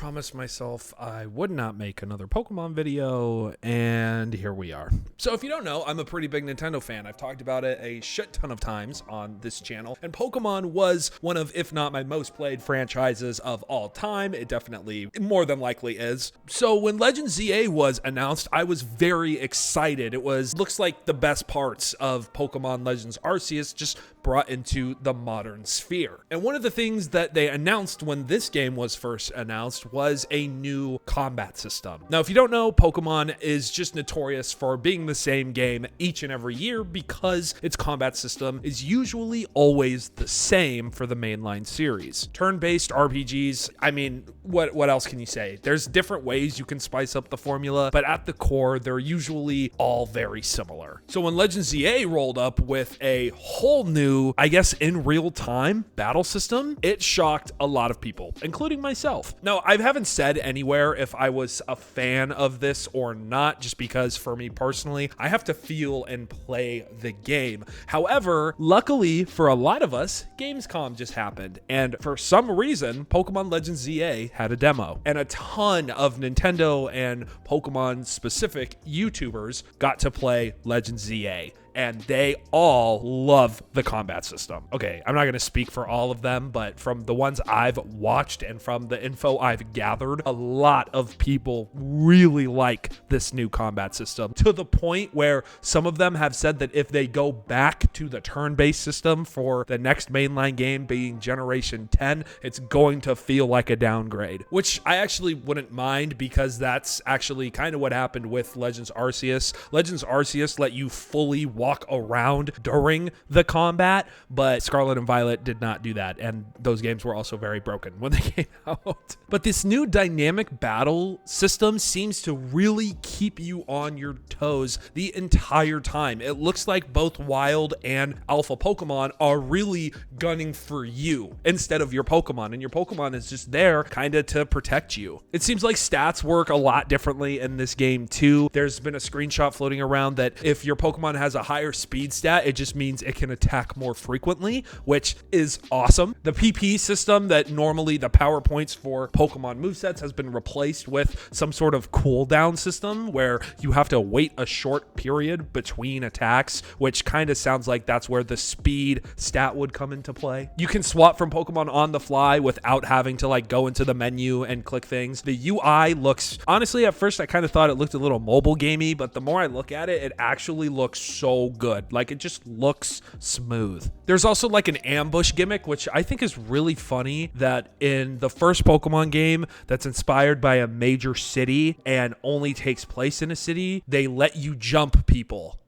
promised myself I would not make another Pokemon video, and here we are. So if you don't know, I'm a pretty big Nintendo fan. I've talked about it a shit ton of times on this channel, and Pokemon was one of, if not my most played franchises of all time. It definitely more than likely is. So when Legends ZA was announced, I was very excited. It looks like the best parts of Pokemon Legends Arceus just brought into the modern sphere. And one of the things that they announced when this game was first announced was a new combat system. Now, if you don't know, Pokemon is just notorious for being the same game each and every year because its combat system is usually always the same for the mainline series. Turn-based RPGs, I mean, what else can you say? There's different ways you can spice up the formula, but at the core, they're usually all very similar. So when Legends ZA rolled up with a whole new, I guess, in real time battle system, it shocked a lot of people, including myself. Now, I haven't said anywhere if I was a fan of this or not, just because for me personally, I have to feel and play the game. However, luckily for a lot of us, Gamescom just happened, and for some reason, Pokemon Legends ZA had a demo, and a ton of Nintendo and Pokemon specific YouTubers got to play Legends ZA. And they all love the combat system. Okay, I'm not going to speak for all of them, but from the ones I've watched and from the info I've gathered, a lot of people really like this new combat system, to the point where some of them have said that if they go back to the turn-based system for the next mainline game being Generation 10, it's going to feel like a downgrade, which I actually wouldn't mind, because that's actually kind of what happened with Legends Arceus. Legends Arceus let you fully walk around during the combat, but Scarlet and Violet did not do that, and those games were also very broken when they came out. But this new dynamic battle system seems to really keep you on your toes the entire time. It looks like both Wild and Alpha Pokemon are really gunning for you instead of your Pokemon, and your Pokemon is just there kind of to protect you. It seems like stats work a lot differently in this game too. There's been a screenshot floating around that if your Pokemon has a higher speed stat, it just means it can attack more frequently, which is awesome. The PP system that normally the power points for Pokemon movesets has been replaced with some sort of cooldown system where you have to wait a short period between attacks, which kind of sounds like that's where the speed stat would come into play. You can swap from Pokemon on the fly without having to like go into the menu and click things. The UI looks, honestly, at first I kind of thought it looked a little mobile gamey, but the more I look at it, it actually looks so good. Like, it just looks smooth. There's also like an ambush gimmick, which I think is really funny, that in the first Pokemon game that's inspired by a major city and only takes place in a city, they let you jump people.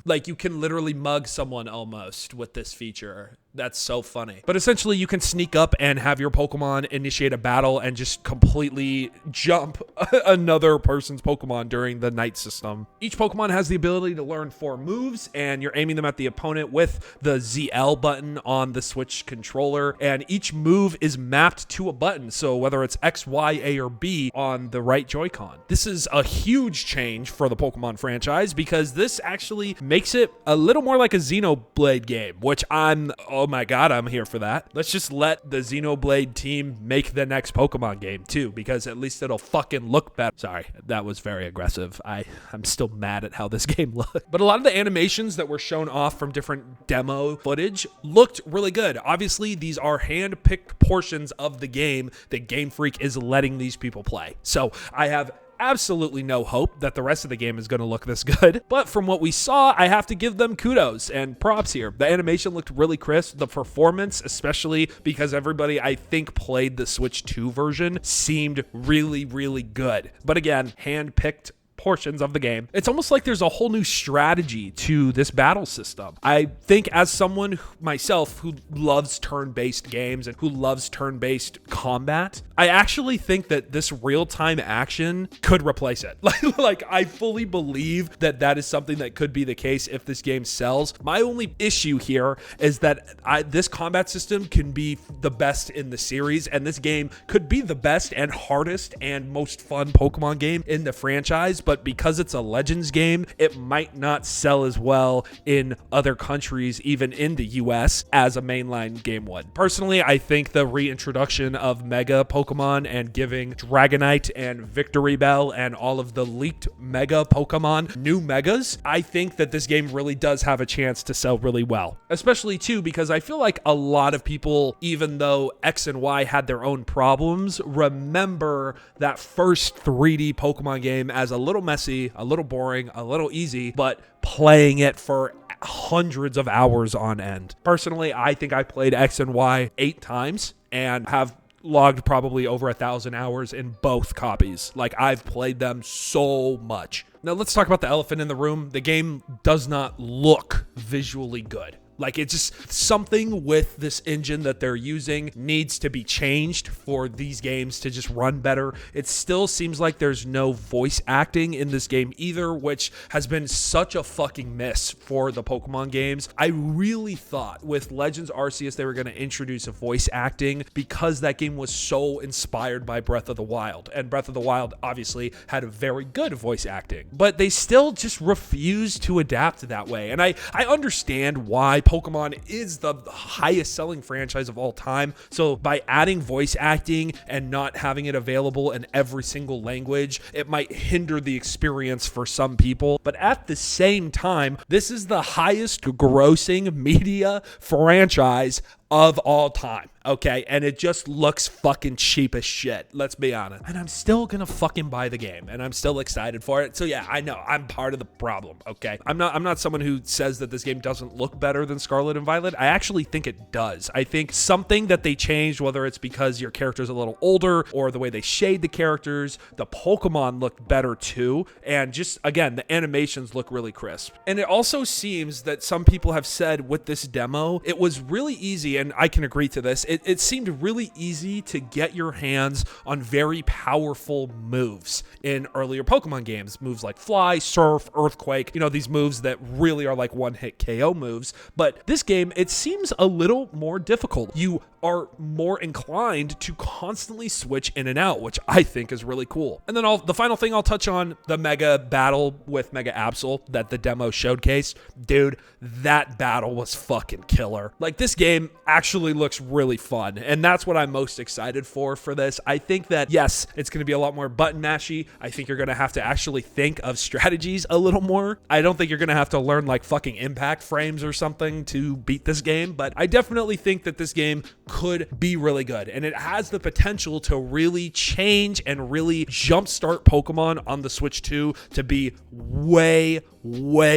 Like, you can literally mug someone almost with this feature. That's so funny. But essentially, you can sneak up and have your Pokemon initiate a battle and just completely jump another person's Pokemon during the night system. Each Pokemon has the ability to learn 4 moves, and you're aiming them at the opponent with the ZL button on the Switch controller, and each move is mapped to a button, so whether it's X, Y, A, or B on the right Joy-Con. This is a huge change for the Pokemon franchise, because this actually makes it a little more like a Xenoblade game, which oh my god, I'm here for that. Let's just let the Xenoblade team make the next Pokemon game too, because at least it'll fucking look better. Sorry, that was very aggressive. I'm still mad at how this game looked. But a lot of the animations that were shown off from different demo footage looked really good. Obviously, these are hand-picked portions of the game that Game Freak is letting these people play. So I have absolutely no hope that the rest of the game is going to look this good, but from what we saw, I have to give them kudos and props here. The animation looked really crisp. The performance, especially because everybody I think played the Switch 2 version, seemed really, really good. But again, hand-picked portions of the game. It's almost like there's a whole new strategy to this battle system. I think as someone myself who loves turn-based games and who loves turn-based combat, I actually think that this real-time action could replace it. Like I fully believe that that is something that could be the case if this game sells. My only issue here is that this combat system can be the best in the series, and this game could be the best and hardest and most fun Pokemon game in the franchise, but because it's a Legends game, it might not sell as well in other countries, even in the US, as a mainline game would. Personally, I think the reintroduction of Mega Pokemon Pokemon and giving Dragonite and Victory Bell and all of the leaked Mega Pokemon new Megas, I think that this game really does have a chance to sell really well. Especially too, because I feel like a lot of people, even though X and Y had their own problems, remember that first 3D Pokemon game as a little messy, a little boring, a little easy, but playing it for hundreds of hours on end. Personally, I think I played X and Y 8 times and have logged probably over 1,000 hours in both copies. Like, I've played them so much. Now let's talk about the elephant in the room. The game does not look visually good. Like, it's just something with this engine that they're using needs to be changed for these games to just run better. It still seems like there's no voice acting in this game either, which has been such a fucking miss for the Pokemon games. I really thought with Legends Arceus they were going to introduce a voice acting because that game was so inspired by Breath of the Wild. And Breath of the Wild obviously had a very good voice acting, but they still just refused to adapt that way. And I understand why Pokemon is the highest selling franchise of all time. So by adding voice acting and not having it available in every single language, it might hinder the experience for some people. But at the same time, this is the highest grossing media franchise of all time, okay? And it just looks fucking cheap as shit, let's be honest. And I'm still gonna fucking buy the game, and I'm still excited for it. So yeah, I know I'm part of the problem, okay? I'm not someone who says that this game doesn't look better than Scarlet and Violet. I actually think it does. I think something that they changed, whether it's because your character's a little older or the way they shade the characters, the Pokemon look better too, and just, again, the animations look really crisp. And it also seems that some people have said with this demo, it was really easy, and I can agree to this, it seemed really easy to get your hands on very powerful moves in earlier Pokemon games. Moves like Fly, Surf, Earthquake, you know, these moves that really are like one-hit KO moves. But this game, it seems a little more difficult. You are more inclined to constantly switch in and out, which I think is really cool. And then the final thing I'll touch on, the Mega battle with Mega Absol that the demo showcased. Dude, that battle was fucking killer. Like, this game actually looks really fun, and that's what I'm most excited for this. I think that, yes, it's going to be a lot more button mashy. I think you're going to have to actually think of strategies a little more. I don't think you're going to have to learn like fucking impact frames or something to beat this game, but I definitely think that this game could be really good, and it has the potential to really change and really jumpstart Pokemon on the Switch 2 to be way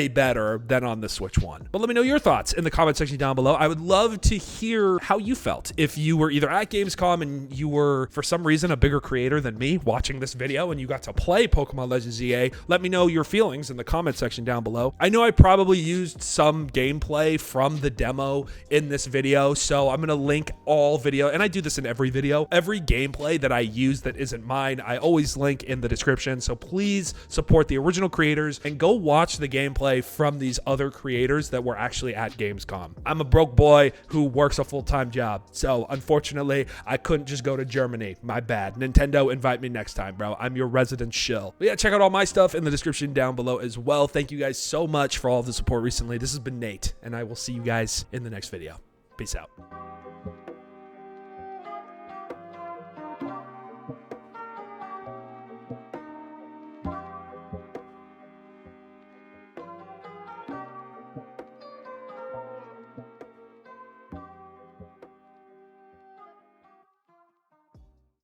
better than on the Switch 1. But let me know your thoughts in the comment section down below. I would love to hear how you felt. If you were either at Gamescom and you were, for some reason, a bigger creator than me watching this video and you got to play Pokemon Legends EA, let me know your feelings in the comment section down below. I know I probably used some gameplay from the demo in this video, so I'm going to link all video, and I do this in every video. Every gameplay that I use that isn't mine, I always link in the description, so please support the original creators and go watch the gameplay from these other creators that were actually at Gamescom. I'm a broke boy who works a full-time job, so unfortunately I couldn't just go to Germany. My bad. Nintendo, invite me next time, bro. I'm your resident shill. But yeah, check out all my stuff in the description down below as well. Thank you guys so much for all of the support recently. This has been Nate, and I will see you guys in the next video. Peace out.